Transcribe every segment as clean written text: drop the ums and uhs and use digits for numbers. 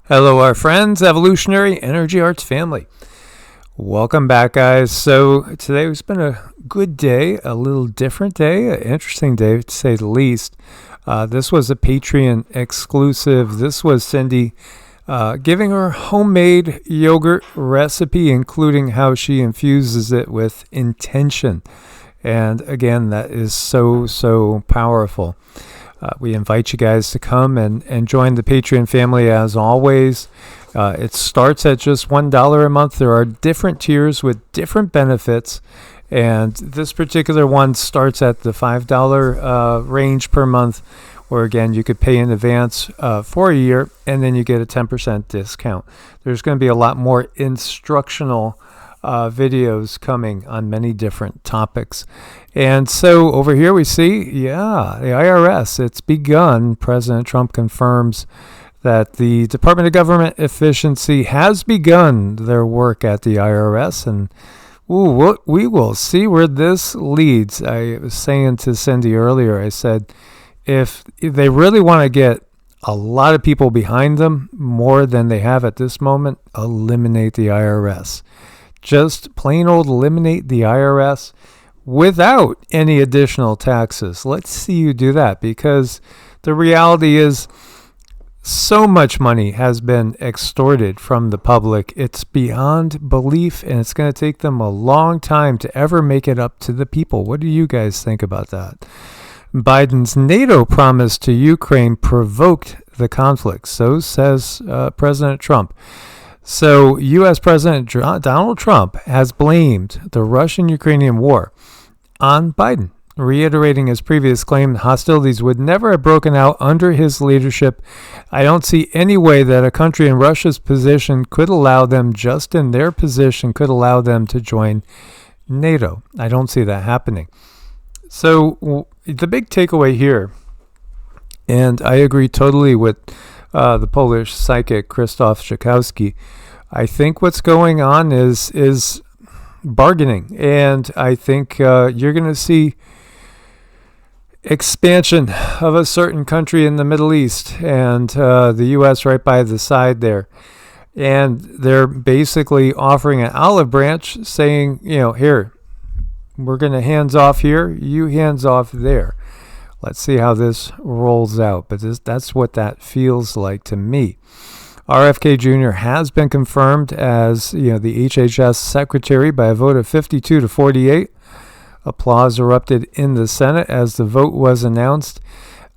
Hello, our friends, Evolutionary Energy Arts family. Welcome back, guys. So today has been a good day, a little different day, an interesting day to say the least. This was a Patreon exclusive. This was Cindy giving her homemade yogurt recipe, including how she infuses it with intention. And again, that is so powerful. We invite you guys to come and join the Patreon family as always. It starts at just $1 a month. There are different tiers with different benefits. And this particular one starts at the $5 range per month, where again, you could pay in advance for a year, and then you get a 10% discount. There's going to be a lot more instructional videos coming on many different topics. And so over here we see, the IRS, it's begun. President Trump confirms that the Department of Government Efficiency has begun their work at the IRS. And we will see where this leads. I was saying to Cindy earlier, I said, if they really want to get a lot of people behind them, more than they have at this moment, eliminate the IRS. Just plain old eliminate the IRS without any additional taxes. Let's see you do that, because the reality is so much money has been extorted from the public. It's beyond belief, and it's going to take them a long time to ever make it up to the people. What do you guys think about that? Biden's NATO promise to Ukraine provoked the conflict. So says President Trump. So U.S. President Donald Trump has blamed the Russian-Ukrainian war on Biden, reiterating his previous claim that hostilities would never have broken out under his leadership. I don't see any way that a country in Russia's position could allow them, just in their position, could allow them to join NATO. I don't see that happening. So the big takeaway here, and I agree totally with the Polish psychic Krzysztof Czakowski, I think what's going on is bargaining, and I think you're going to see expansion of a certain country in the Middle East, and the U.S. right by the side there. And they're basically offering an olive branch, saying, here, we're going to hands off here, you hands off there. Let's see how this rolls out, but that's what that feels like to me. RFK Jr. has been confirmed as the HHS secretary by a vote of 52 to 48. Applause erupted in the Senate as the vote was announced.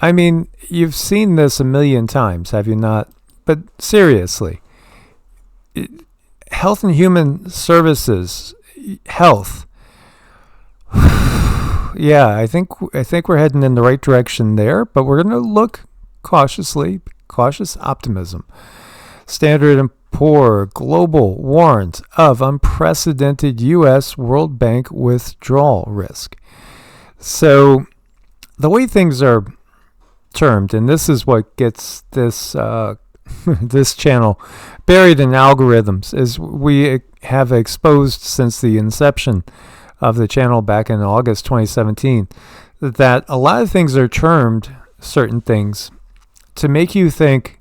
I mean, you've seen this a million times, have you not? But seriously, Health and Human Services, health. Yeah, I think we're heading in the right direction there, but we're going to look cautious optimism. Standard & Poor Global warns of unprecedented U.S. World Bank withdrawal risk. So the way things are termed, and this is what gets this this channel buried in algorithms, is we have exposed since the inception of the channel back in August 2017, that a lot of things are termed certain things to make you think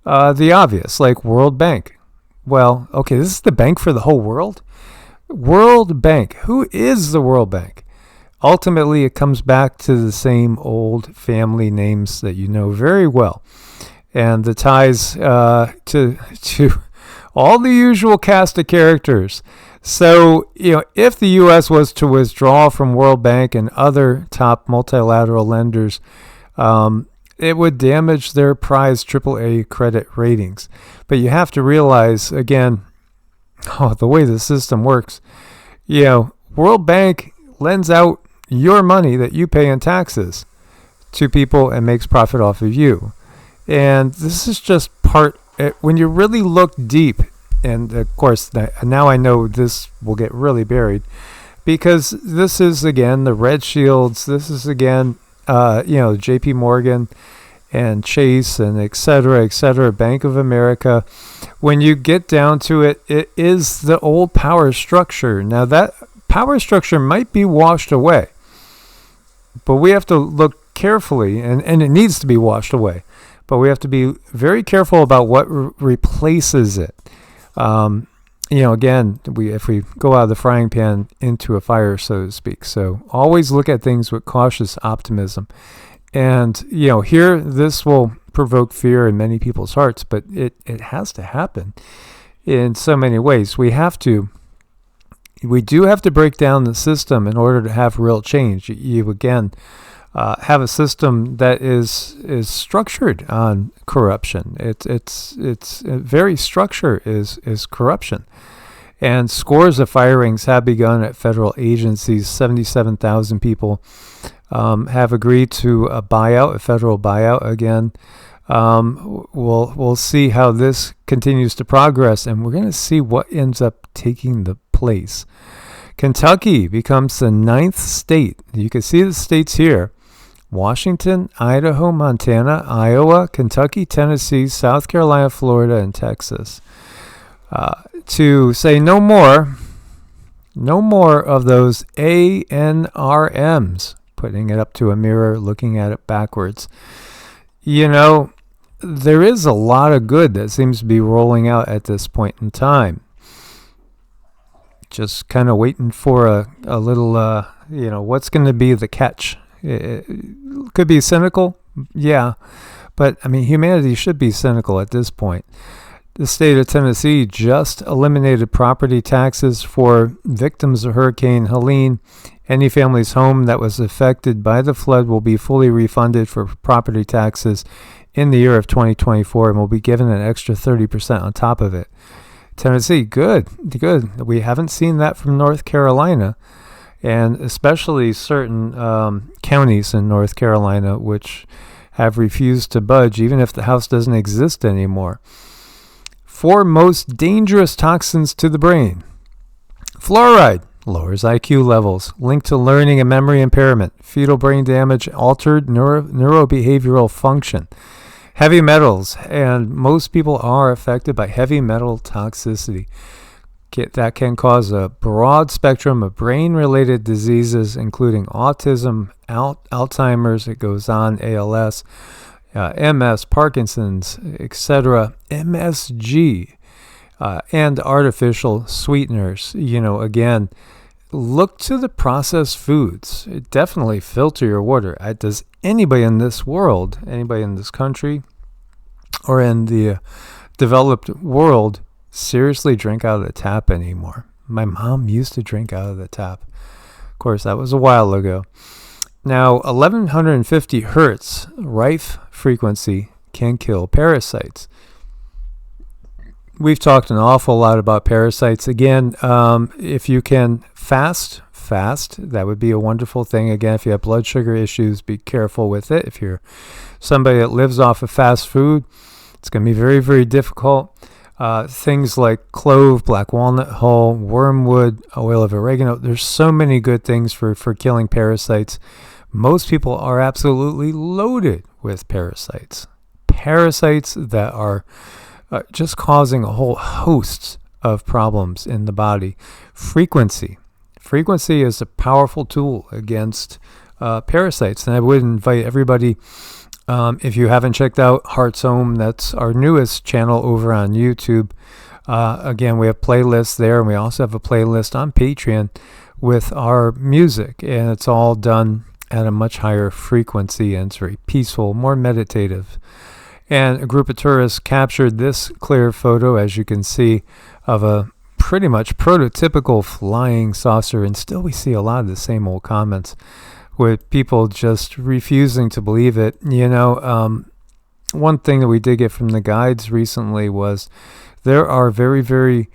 the obvious, like World Bank. Well, okay, this is the bank for the whole world? World Bank. Who is the World Bank? Ultimately, it comes back to the same old family names that you know very well, and the ties to all the usual cast of characters. So, if the U.S. was to withdraw from World Bank and other top multilateral lenders, it would damage their prized AAA credit ratings. But you have to realize, again, the way the system works, World Bank lends out your money that you pay in taxes to people and makes profit off of you. And this is just part, when you really look deep, and of course, now I know this will get really buried, because this is, again, the Red Shields. This is, again, JP Morgan and Chase and et cetera, Bank of America. When you get down to it, it is the old power structure. Now, that power structure might be washed away, but we have to look carefully, and it needs to be washed away. but we have to be very careful about what replaces it. Again, if we go out of the frying pan into a fire, so to speak. So always look at things with cautious optimism. And, here, this will provoke fear in many people's hearts, but it has to happen in so many ways. We do have to break down the system in order to have real change. You again, have a system that is structured on corruption. Its very structure is corruption. And scores of firings have begun at federal agencies. 77,000 people have agreed to a federal buyout again. We'll see how this continues to progress, and we're going to see what ends up taking the place. Kentucky becomes the 9th state. You can see the states here: Washington, Idaho, Montana, Iowa, Kentucky, Tennessee, South Carolina, Florida, and Texas. To say no more of those ANRMs, putting it up to a mirror, looking at it backwards. There is a lot of good that seems to be rolling out at this point in time. Just kind of waiting for a little, what's going to be the catch? It could be cynical, yeah, but humanity should be cynical at this point. The state of Tennessee just eliminated property taxes for victims of Hurricane Helene. Any family's home that was affected by the flood will be fully refunded for property taxes in the year of 2024 and will be given an extra 30% on top of it. Tennessee, good. We haven't seen that from North Carolina, and especially certain counties in North Carolina which have refused to budge, even if the house doesn't exist anymore. 4 most dangerous toxins to the brain. Fluoride lowers IQ levels, linked to learning and memory impairment, fetal brain damage, altered neurobehavioral function. Heavy metals, and most people are affected by heavy metal toxicity. That can cause a broad spectrum of brain-related diseases, including autism, Alzheimer's, it goes on, ALS, MS, Parkinson's, etc., MSG, and artificial sweeteners. Again, look to the processed foods. Definitely filter your water. Does anybody in this world, anybody in this country, or in the developed world seriously drink out of the tap anymore? My mom used to drink out of the tap. Of course, that was a while ago. Now, 1150 hertz rife frequency can kill parasites. We've talked an awful lot about parasites. Again, if you can fast, that would be a wonderful thing. Again, if you have blood sugar issues, be careful with it. If you're somebody that lives off of fast food, it's going to be very, very difficult. Things like clove, black walnut hull, wormwood, oil of oregano. There's so many good things for killing parasites. Most people are absolutely loaded with parasites. Parasites that are just causing a whole host of problems in the body. Frequency is a powerful tool against parasites. And I would invite everybody, if you haven't checked out Heart's Home, that's our newest channel over on YouTube. Again, we have playlists there, and we also have a playlist on Patreon with our music, and it's all done at a much higher frequency, and it's very peaceful, more meditative. And a group of tourists captured this clear photo, as you can see, of a pretty much prototypical flying saucer, and still we see a lot of the same old comments with people just refusing to believe it. One thing that we did get from the guides recently was there are very, very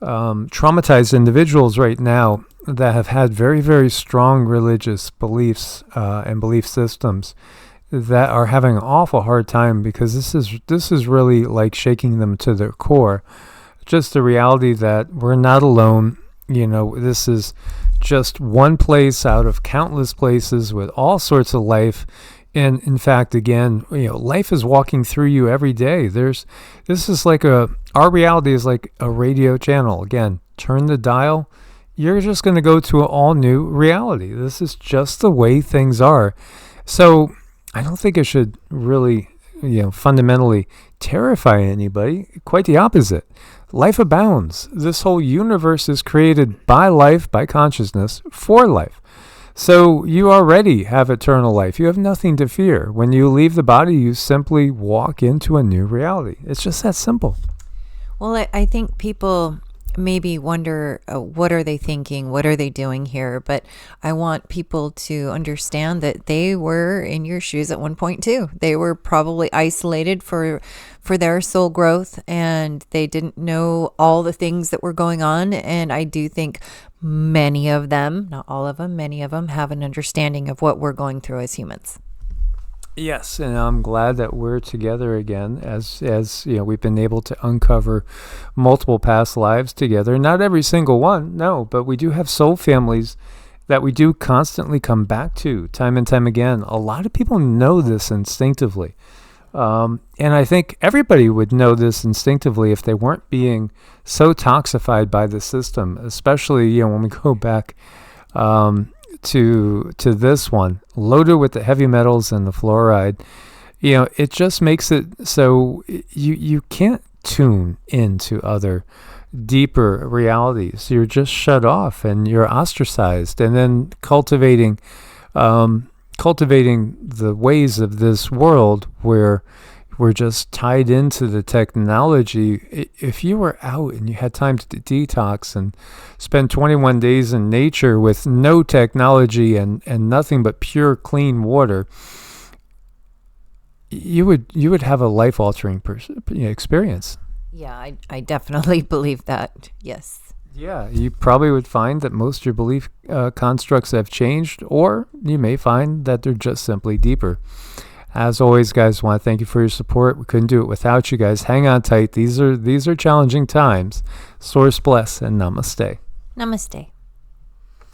traumatized individuals right now that have had very, very strong religious beliefs and belief systems that are having an awful hard time, because this is really like shaking them to their core. Just the reality that we're not alone. This is just one place out of countless places with all sorts of life. And in fact, again, life is walking through you every day. Our reality is like a radio channel. Again, turn the dial. You're just going to go to an all new reality. This is just the way things are. So I don't think it should really fundamentally terrify anybody. Quite the opposite. Life abounds. This whole universe is created by life, by consciousness, for life. So you already have eternal life. You have nothing to fear. When you leave the body, you simply walk into a new reality. It's just that simple. Well, I think people maybe wonder, what are they thinking? What are they doing here? But I want people to understand that they were in your shoes at one point too. They were probably isolated for their soul growth, and they didn't know all the things that were going on. And I do think many of them, not all of them, many of them have an understanding of what we're going through as humans. Yes, and I'm glad that we're together again, as we've been able to uncover multiple past lives together. Not every single one, no, but we do have soul families that we do constantly come back to time and time again. A lot of people know this instinctively, and I think everybody would know this instinctively if they weren't being so toxified by the system, especially when we go back to this one, loaded with the heavy metals and the fluoride. It just makes it so you can't tune into other deeper realities. You're just shut off and you're ostracized. And then cultivating the ways of this world where we're just tied into the technology. If you were out and you had time to detox and spend 21 days in nature with no technology and nothing but pure clean water, you would have a life-altering experience. Yeah, I definitely believe that. Yes. Yeah, you probably would find that most of your belief constructs have changed, or you may find that they're just simply deeper. As always, guys, I want to thank you for your support. We couldn't do it without you guys. Hang on tight. These are challenging times. Source bless and namaste. Namaste.